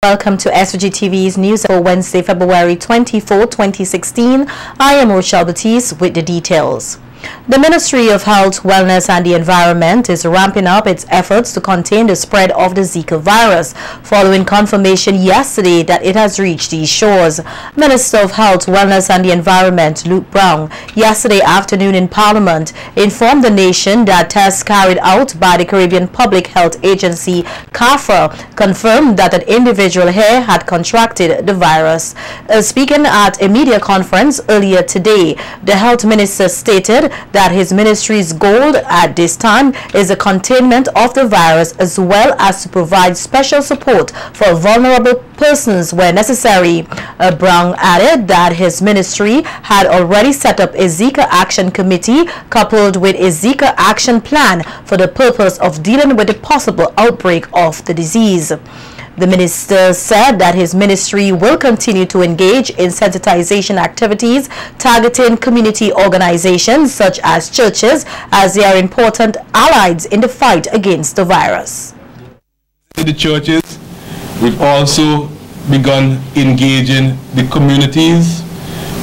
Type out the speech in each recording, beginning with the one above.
Welcome to SVG-TV's news for Wednesday, February 24, 2016. I am Rochelle Batiste with the details. The Ministry of Health, Wellness and the Environment is ramping up its efforts to contain the spread of the Zika virus, following confirmation yesterday that it has reached these shores. Minister of Health, Wellness and the Environment, Luke Brown, yesterday afternoon in Parliament, informed the nation that tests carried out by the Caribbean Public Health Agency, CARFA, confirmed that an individual here had contracted the virus. Speaking at a media conference earlier today, the health minister stated that his ministry's goal at this time is the containment of the virus, as well as to provide special support for vulnerable persons where necessary. Brown added that his ministry had already set up a Zika Action Committee coupled with a Zika Action Plan for the purpose of dealing with the possible outbreak of the disease. The minister said that his ministry will continue to engage in sensitization activities targeting community organizations such as churches, as they are important allies in the fight against the virus. In the churches, we've also begun engaging the communities.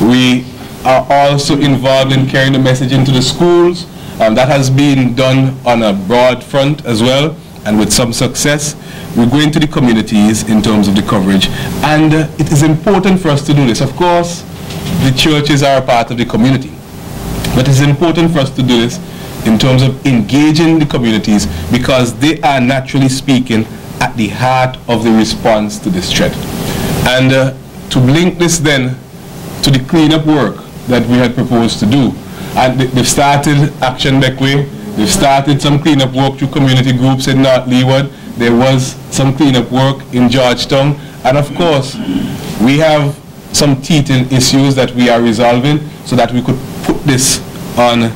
We are also involved in carrying the message into the schools. That has been done on a broad front as well, and with some success. We're going to the communities in terms of the coverage, and it is important for us to do this. Of course, the churches are a part of the community, but it's important for us to do this in terms of engaging the communities, because they are, naturally speaking, at the heart of the response to this threat. And to link this then to the cleanup work that we had proposed to do, and they've started Action Beckway. They've started some cleanup work through community groups in North Leeward. There was some cleanup work in Georgetown. And of course, we have some teething issues that we are resolving so that we could put this on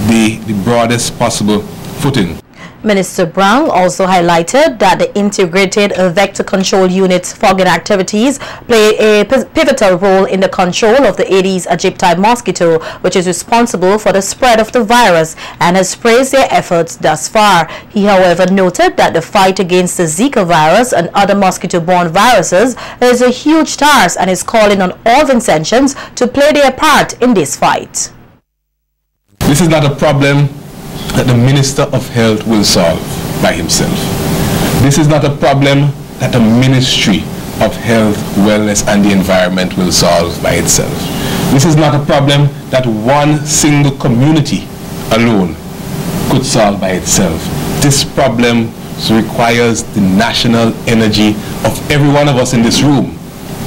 the broadest possible footing. Minister Brown also highlighted that the integrated vector control unit's fogging activities play a pivotal role in the control of the Aedes aegypti mosquito, which is responsible for the spread of the virus, and has praised their efforts thus far. He, however, noted that the fight against the Zika virus and other mosquito-borne viruses is a huge task, and is calling on all Vincentians to play their part in this fight. This is not a problem that the Minister of Health will solve by himself. This is not a problem that the Ministry of Health, Wellness and the Environment will solve by itself. This is not a problem that one single community alone could solve by itself. This problem requires the national energy of every one of us in this room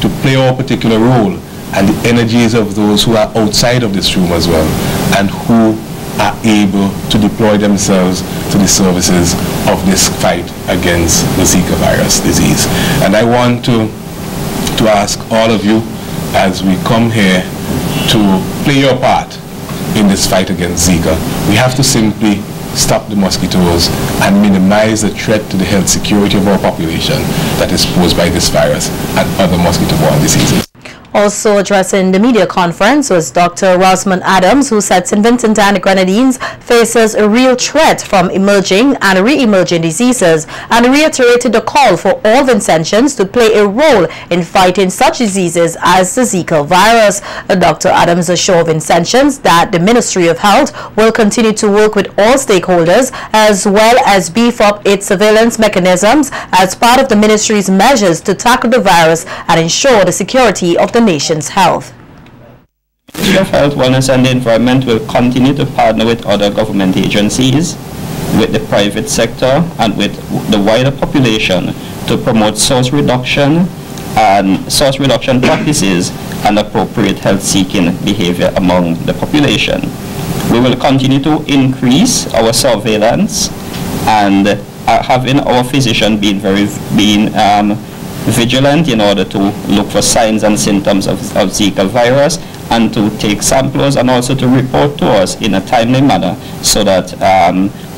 to play our particular role, and the energies of those who are outside of this room as well, and who are able to deploy themselves to the services of this fight against the Zika virus disease. And I want to ask all of you, as we come here, to play your part in this fight against Zika. We have to simply stop the mosquitoes and minimize the threat to the health security of our population that is posed by this virus and other mosquito-borne diseases. Also addressing the media conference was Dr. Rosamond Adams, who said St. Vincent and the Grenadines faces a real threat from emerging and re-emerging diseases, and reiterated the call for all Vincentians to play a role in fighting such diseases as the Zika virus. Dr. Adams assured Vincentians that the Ministry of Health will continue to work with all stakeholders, as well as beef up its surveillance mechanisms as part of the ministry's measures to tackle the virus and ensure the security of the nation's health. The Ministry of Health, Wellness and the Environment will continue to partner with other government agencies, with the private sector and with the wider population to promote source reduction practices and appropriate health-seeking behavior among the population. We will continue to increase our surveillance and having our physician being vigilant in order to look for signs and symptoms of Zika virus, and to take samples and also to report to us in a timely manner, so that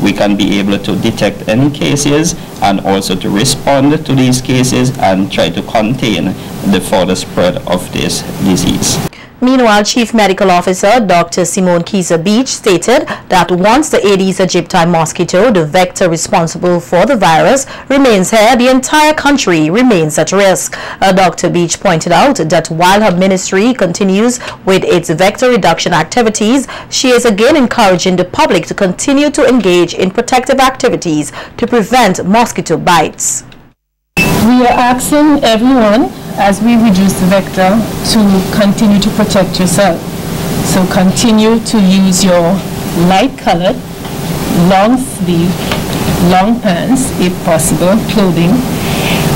we can be able to detect any cases and also to respond to these cases and try to contain the further spread of this disease. Meanwhile, Chief Medical Officer Dr. Simone Keyser-Beach stated that once the Aedes aegypti mosquito, the vector responsible for the virus, remains here, the entire country remains at risk. Dr. Beach pointed out that while her ministry continues with its vector reduction activities, she is again encouraging the public to continue to engage in protective activities to prevent mosquito bites. We are asking everyone, as we reduce the vector, to continue to protect yourself. So continue to use your light-colored, long-sleeve, long pants, if possible, clothing.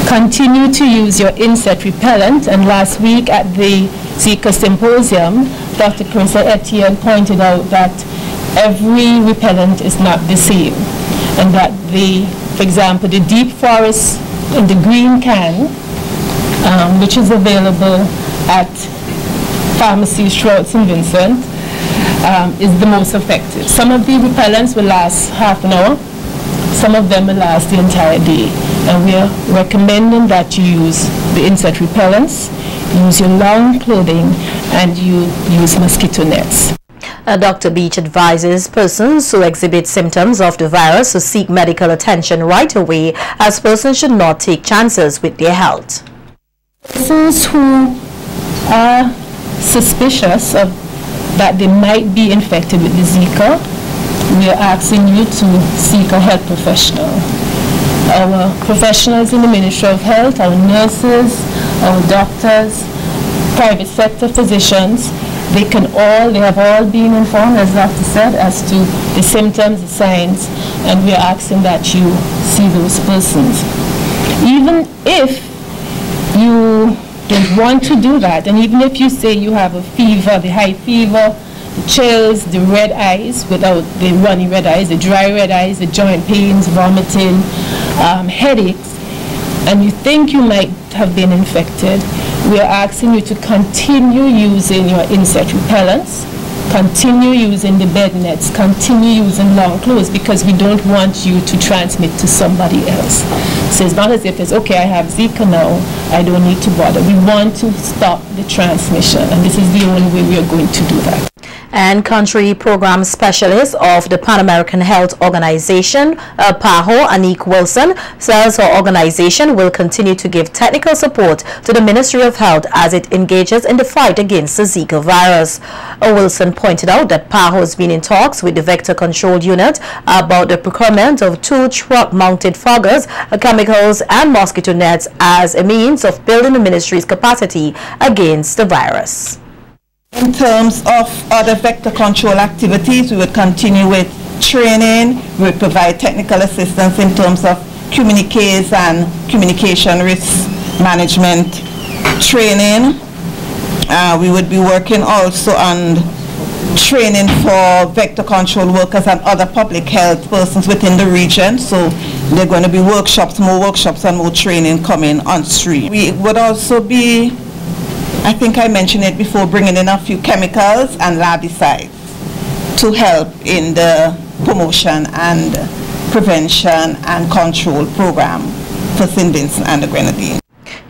Continue to use your insect repellent. And last week at the Zika Symposium, Dr. Carissa Etienne pointed out that every repellent is not the same. And that for example, the deep forest in the green can, which is available at pharmacies throughout St. Vincent, is the most effective. Some of the repellents will last half an hour, some of them will last the entire day. And we are recommending that you use the insect repellents, use your long clothing, and you use mosquito nets. Dr. Beach advises persons who exhibit symptoms of the virus to seek medical attention right away, as persons should not take chances with their health. Persons who are suspicious of that they might be infected with the Zika, we are asking you to seek a health professional. Our professionals in the Ministry of Health, our nurses, our doctors, private sector physicians, they have all been informed, as Dr. said, as to the symptoms, the signs, and we are asking that you see those persons. Even if you don't want to do that, and even if you say you have a fever, the high fever, the chills, the red eyes, without the runny red eyes, the dry red eyes, the joint pains, vomiting, headaches, and you think you might have been infected, we are asking you to continue using your insect repellents, continue using the bed nets, continue using long clothes, because we don't want you to transmit to somebody else. So it's not as if it's, okay, I have Zika now, I don't need to bother. We want to stop the transmission, and this is the only way we are going to do that. And country program specialist of the Pan American Health Organization, PAHO, Anique Wilson, says her organization will continue to give technical support to the Ministry of Health as it engages in the fight against the Zika virus. Wilson pointed out that PAHO has been in talks with the Vector Control Unit about the procurement of 2 truck-mounted foggers, chemicals and mosquito nets as a means of building the ministry's capacity against the virus. In terms of other vector control activities, we would continue with training. We would provide technical assistance in terms of communiques and communication risk management training. We would be working also on training for vector control workers and other public health persons within the region. So there are going to be workshops, more workshops and more training coming on stream. We would also be, I think I mentioned it before, bringing in a few chemicals and larvicides to help in the promotion and prevention and control program for St. Vincent and the Grenadines.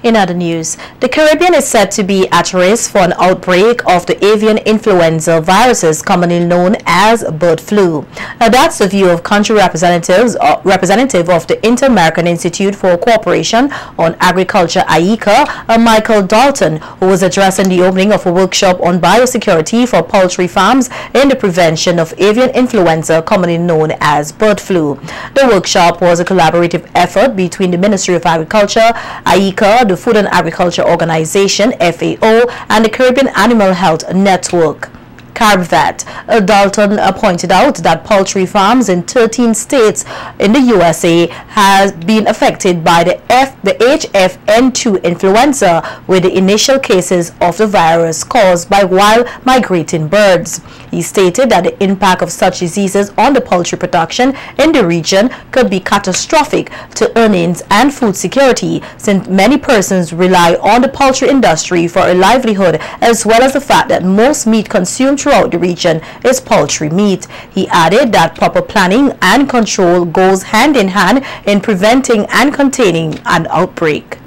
In other news, the Caribbean is said to be at risk for an outbreak of the avian influenza viruses, commonly known as bird flu. Now, that's the view of country representative of the Inter-American Institute for Cooperation on Agriculture, IECA, Michael Dalton, who was addressing the opening of a workshop on biosecurity for poultry farms in the prevention of avian influenza, commonly known as bird flu. The workshop was a collaborative effort between the Ministry of Agriculture, IECA, the Food and Agriculture Organization, FAO, and the Caribbean Animal Health Network, CARBVET. Dalton pointed out that poultry farms in 13 states in the USA has been affected by the HFN2 influenza, with the initial cases of the virus caused by wild migrating birds. He stated that the impact of such diseases on the poultry production in the region could be catastrophic to earnings and food security, since many persons rely on the poultry industry for a livelihood, as well as the fact that most meat consumed throughout the region is poultry meat. He added that proper planning and control goes hand in hand in preventing and containing an outbreak.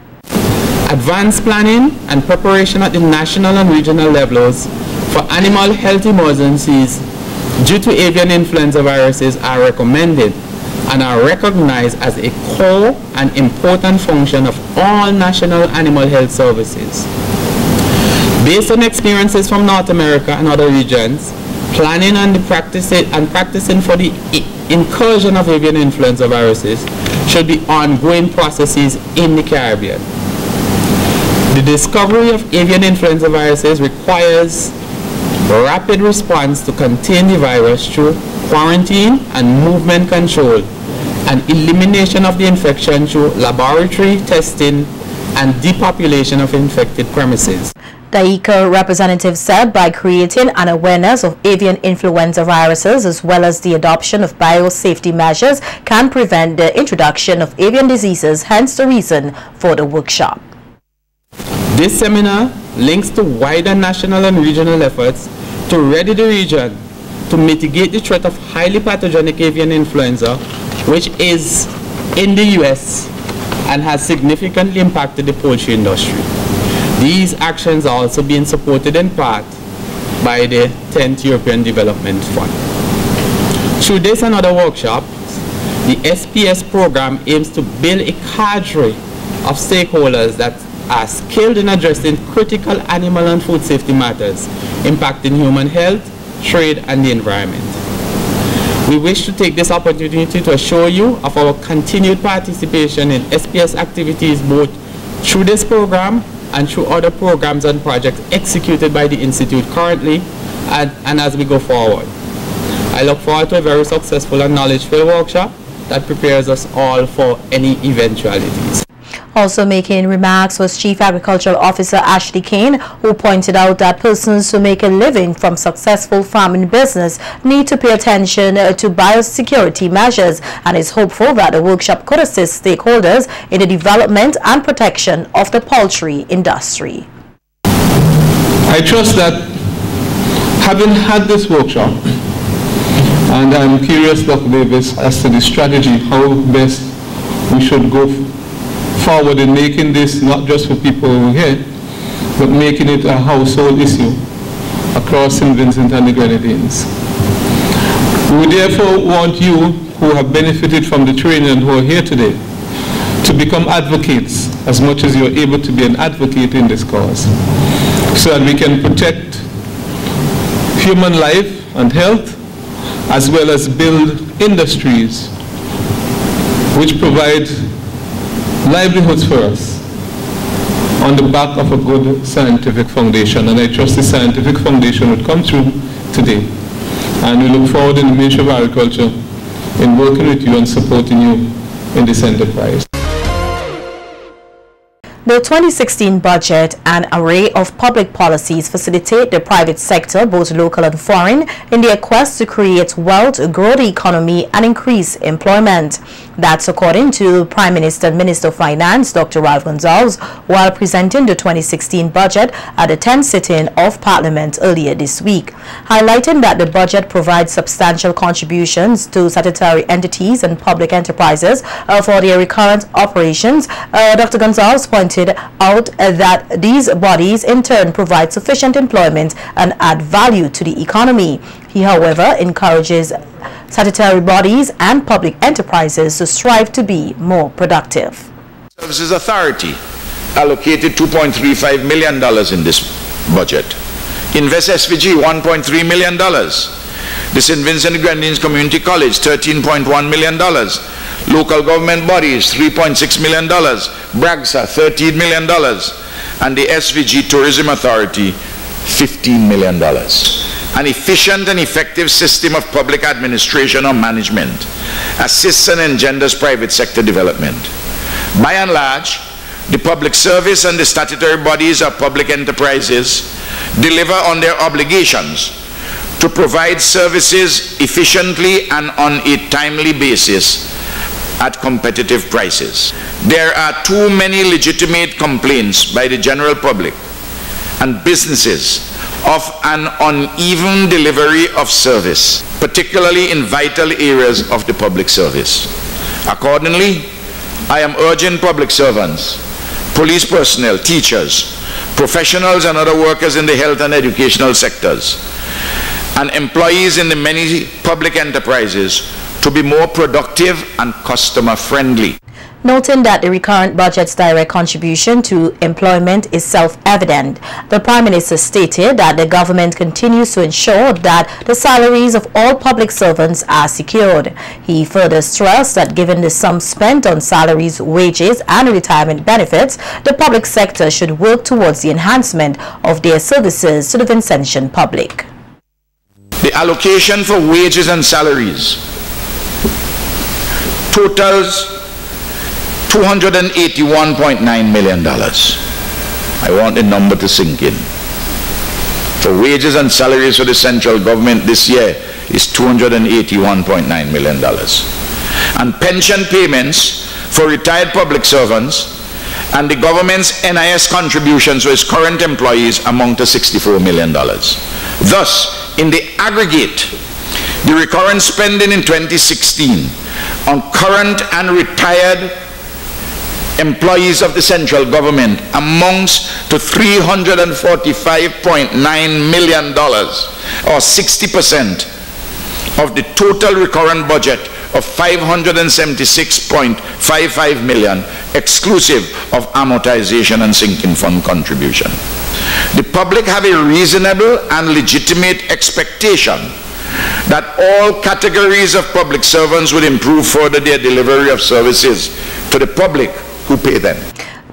advanced planning and preparation at the national and regional levels for animal health emergencies due to avian influenza viruses are recommended and are recognized as a core and important function of all national animal health services. Based on experiences from North America and other regions, planning and practicing for the incursion of avian influenza viruses should be ongoing processes in the Caribbean. The discovery of avian influenza viruses requires rapid response to contain the virus through quarantine and movement control, and elimination of the infection through laboratory testing and depopulation of infected premises. The ICA representative said by creating an awareness of avian influenza viruses as well as the adoption of biosafety measures can prevent the introduction of avian diseases, hence the reason for the workshop. This seminar links to wider national and regional efforts to ready the region to mitigate the threat of highly pathogenic avian influenza, which is in the US and has significantly impacted the poultry industry. These actions are also being supported in part by the 10th European Development Fund. Through this and other workshops, the SPS program aims to build a cadre of stakeholders that are skilled in addressing critical animal and food safety matters impacting human health, trade, and the environment. We wish to take this opportunity to assure you of our continued participation in SPS activities both through this program and through other programs and projects executed by the Institute currently and as we go forward. I look forward to a very successful and knowledge-filled workshop that prepares us all for any eventualities. Also making remarks was Chief Agricultural Officer Ashley Kane, who pointed out that persons who make a living from successful farming business need to pay attention to biosecurity measures, and is hopeful that the workshop could assist stakeholders in the development and protection of the poultry industry. I trust that having had this workshop, and I'm curious, Dr. Davis, as to the strategy, how best we should go forward in making this not just for people over here, but making it a household issue across St. Vincent and the Grenadines. We therefore want you who have benefited from the training and who are here today to become advocates as much as you're able to be an advocate in this cause, so that we can protect human life and health as well as build industries which provide livelihoods for us on the back of a good scientific foundation. And I trust the scientific foundation would come through today. And we look forward in the Ministry of Agriculture in working with you and supporting you in this enterprise. The 2016 budget and array of public policies facilitate the private sector, both local and foreign, in their quest to create wealth, grow the economy, and increase employment. That's according to Prime Minister and Minister of Finance, Dr. Ralph Gonsalves, while presenting the 2016 budget at the 10th sitting of Parliament earlier this week. Highlighting that the budget provides substantial contributions to statutory entities and public enterprises for their recurrent operations, Dr. Gonsalves pointed out that these bodies in turn provide sufficient employment and add value to the economy. He, however, encourages statutory bodies and public enterprises to strive to be more productive. Services Authority allocated $2.35 million in this budget. Invest SVG, $1.3 million. The St. Vincent Grenadines Community College, $13.1 million. Local government bodies, $3.6 million. BRAGSA, $13 million. And the SVG Tourism Authority, $15 million. An efficient and effective system of public administration or management assists and engenders private sector development. By and large, the public service and the statutory bodies of public enterprises deliver on their obligations to provide services efficiently and on a timely basis at competitive prices. There are too many legitimate complaints by the general public and businesses of an uneven delivery of service, particularly in vital areas of the public service. Accordingly, I am urging public servants police personnel, teachers, professionals and other workers in the health and educational sectors, and employees in the many public enterprises to be more productive and customer friendly. Noting that the recurrent budget's direct contribution to employment is self-evident, the Prime Minister stated that the government continues to ensure that the salaries of all public servants are secured. He further stressed that given the sum spent on salaries, wages and retirement benefits, the public sector should work towards the enhancement of their services to the Vincentian public. The allocation for wages and salaries totals $281.9 million. I want the number to sink in. For wages and salaries for the central government this year is $281.9 million. And pension payments for retired public servants and the government's NIS contributions to its current employees amount to $64 million. Thus, in the aggregate, the recurrent spending in 2016 on current and retired employees of the central government amounts to $345.9 million, or 60% of the total recurrent budget of $576.55 million, exclusive of amortization and sinking fund contribution. The public have a reasonable and legitimate expectation that all categories of public servants will improve further their delivery of services to the public who pay them.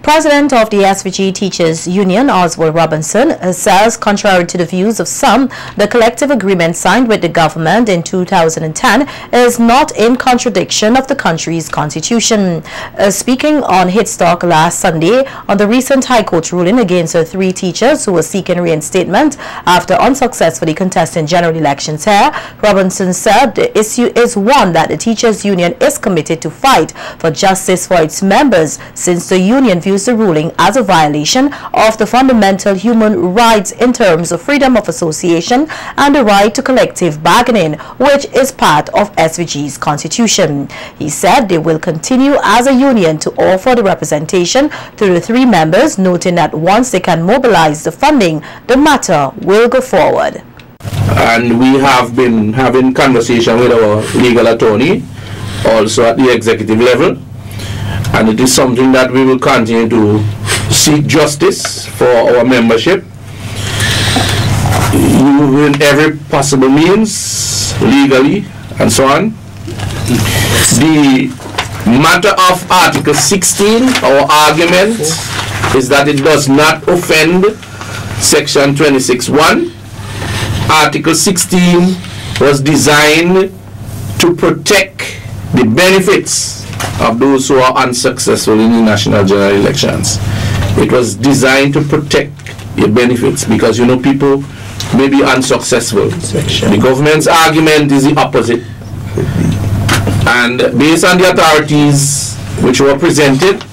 President of the SVG Teachers Union, Oswald Robinson, says, contrary to the views of some, the collective agreement signed with the government in 2010 is not in contradiction of the country's constitution. Speaking on Hits Talk last Sunday on the recent High Court ruling against the 3 teachers who were seeking reinstatement after unsuccessfully contesting general elections here, Robinson said the issue is one that the Teachers Union is committed to fight for justice for its members, since the union views the ruling as a violation of the fundamental human rights in terms of freedom of association and the right to collective bargaining, which is part of SVG's constitution. He said they will continue as a union to offer the representation to the 3 members, noting that once they can mobilize the funding, the matter will go forward. And we have been having conversation with our legal attorney, also at the executive level. And it is something that we will continue to seek justice for our membership in every possible means, legally and so on. The matter of Article 16, our argument is that it does not offend Section 26(1). Article 16 was designed to protect the benefits of those who are unsuccessful in the national general elections. It was designed to protect your benefits because, you know, people may be unsuccessful. The government's argument is the opposite. And based on the authorities which were presented,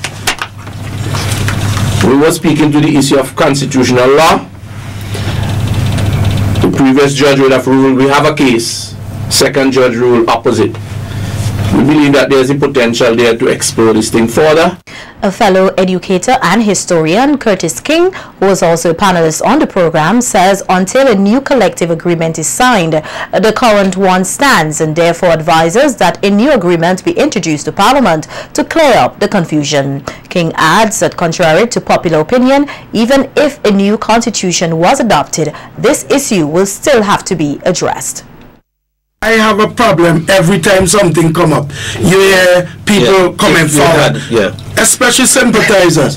we were speaking to the issue of constitutional law. The previous judge would have ruled we have a case. Second judge ruled opposite. We believe that there is a potential there to explore this thing further. A fellow educator and historian, Curtis King, who was also a panelist on the program, says until a new collective agreement is signed, the current one stands, and therefore advises that a new agreement be introduced to Parliament to clear up the confusion. King adds that contrary to popular opinion, even if a new constitution was adopted, this issue will still have to be addressed. I have a problem every time something come up. You hear people coming forward, especially sympathizers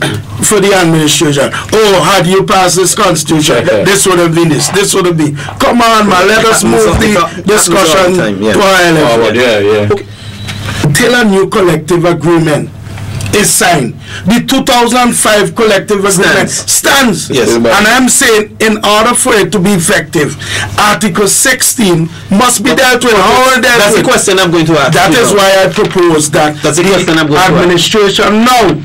for the administration. Oh, had you passed this constitution, this would have been this, this would have been. Come on, man, let us move the discussion to our level. Till a new collective agreement is signed. The 2005 collective agreement stands. Yes. And I'm saying, in order for it to be effective, Article 16 must be dealt with. That's the question I'm going to ask. That is why I propose that the administration now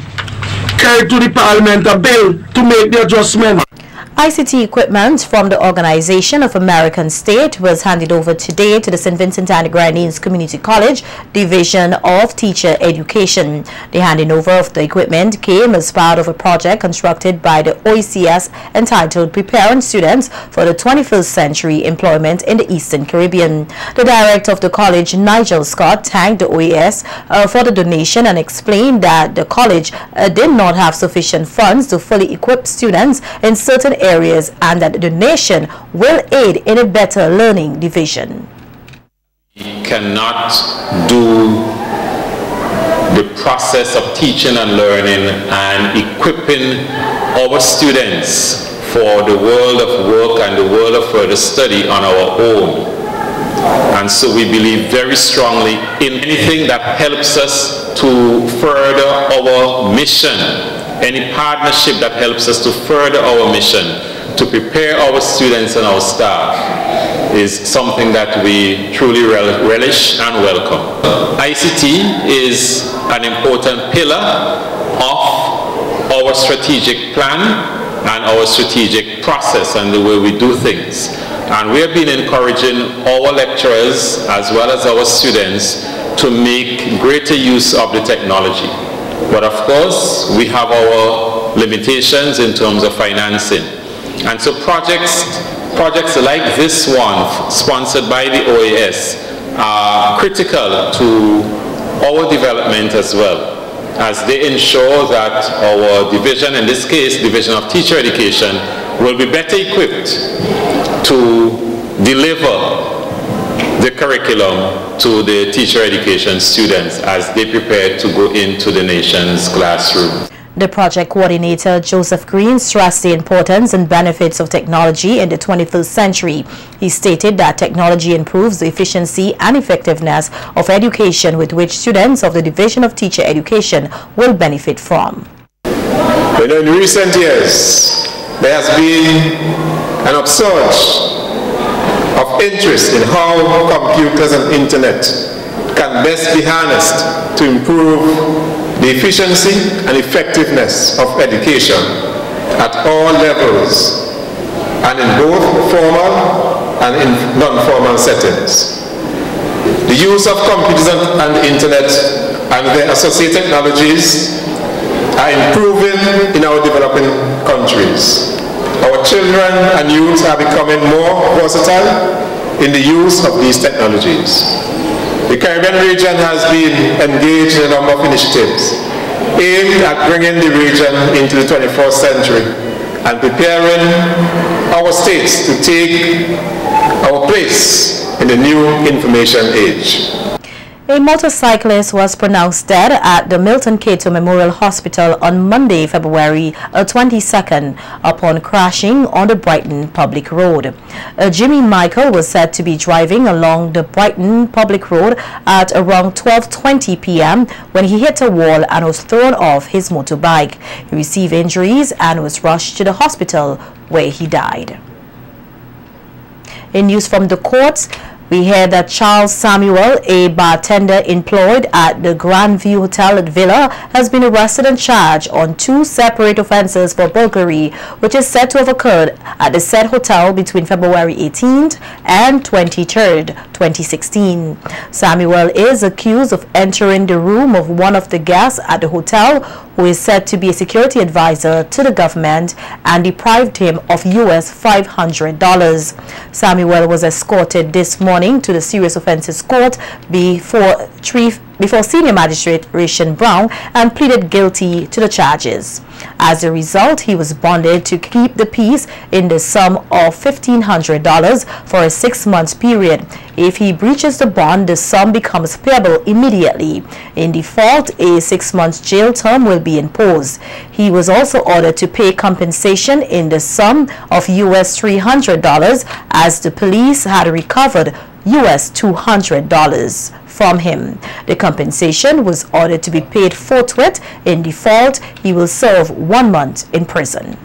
carry to the Parliament a bill to make the adjustment. ICT equipment from the Organization of American States was handed over today to the St. Vincent and the Grenadines Community College Division of Teacher Education. The handing over of the equipment came as part of a project constructed by the OECS entitled Preparing Students for the 21st Century Employment in the Eastern Caribbean. The director of the college, Nigel Scott, thanked the OES for the donation and explained that the college did not have sufficient funds to fully equip students in certain areas and that the donation will aid in a better learning division. We cannot do the process of teaching and learning and equipping our students for the world of work and the world of further study on our own. And so we believe very strongly in anything that helps us to further our mission. Any partnership that helps us to further our mission, to prepare our students and our staff, is something that we truly relish and welcome. ICT is an important pillar of our strategic plan and our strategic process and the way we do things. And we have been encouraging our lecturers as well as our students to make greater use of the technology. But of course, we have our limitations in terms of financing. And so projects like this one, sponsored by the OAS, are critical to our development as well, as they ensure that our division, in this case, Division of Teacher Education, will be better equipped to deliver the curriculum to the teacher education students as they prepare to go into the nation's classroom. The project coordinator, Joseph Green, stressed the importance and benefits of technology in the 21st century. He stated that technology improves the efficiency and effectiveness of education with which students of the Division of Teacher Education will benefit from. In recent years, there has been an upsurge of interest in how computers and internet can best be harnessed to improve the efficiency and effectiveness of education at all levels and in both formal and in non-formal settings. The use of computers and the internet and their associated technologies are improving in our developing countries. Our children and youth are becoming more versatile in the use of these technologies. The Caribbean region has been engaged in a number of initiatives aimed at bringing the region into the 21st century and preparing our states to take our place in the new information age. A motorcyclist was pronounced dead at the Milton Cato Memorial Hospital on Monday, February 22nd, upon crashing on the Brighton Public Road. Jimmy Michael was said to be driving along the Brighton Public Road at around 12:20 p.m. when he hit a wall and was thrown off his motorbike. He received injuries and was rushed to the hospital where he died. In news from the courts, we hear that Charles Samuel, a bartender employed at the Grand View Hotel at Villa, has been arrested and charged on 2 separate offences for burglary, which is said to have occurred at the said hotel between February 18th and 23rd, 2016. Samuel is accused of entering the room of one of the guests at the hotel, who is said to be a security advisor to the government, and deprived him of US $500. Samuel was escorted this morning to the Serious Offences Court before Senior Magistrate Rayshon Brown and pleaded guilty to the charges. As a result, he was bonded to keep the peace in the sum of $1,500 for a 6-month period. If he breaches the bond, the sum becomes payable immediately. In default, a 6-month jail term will be imposed. He was also ordered to pay compensation in the sum of US $300 as the police had recovered US $200 from him. The compensation was ordered to be paid forthwith. In default, he will serve 1 month in prison.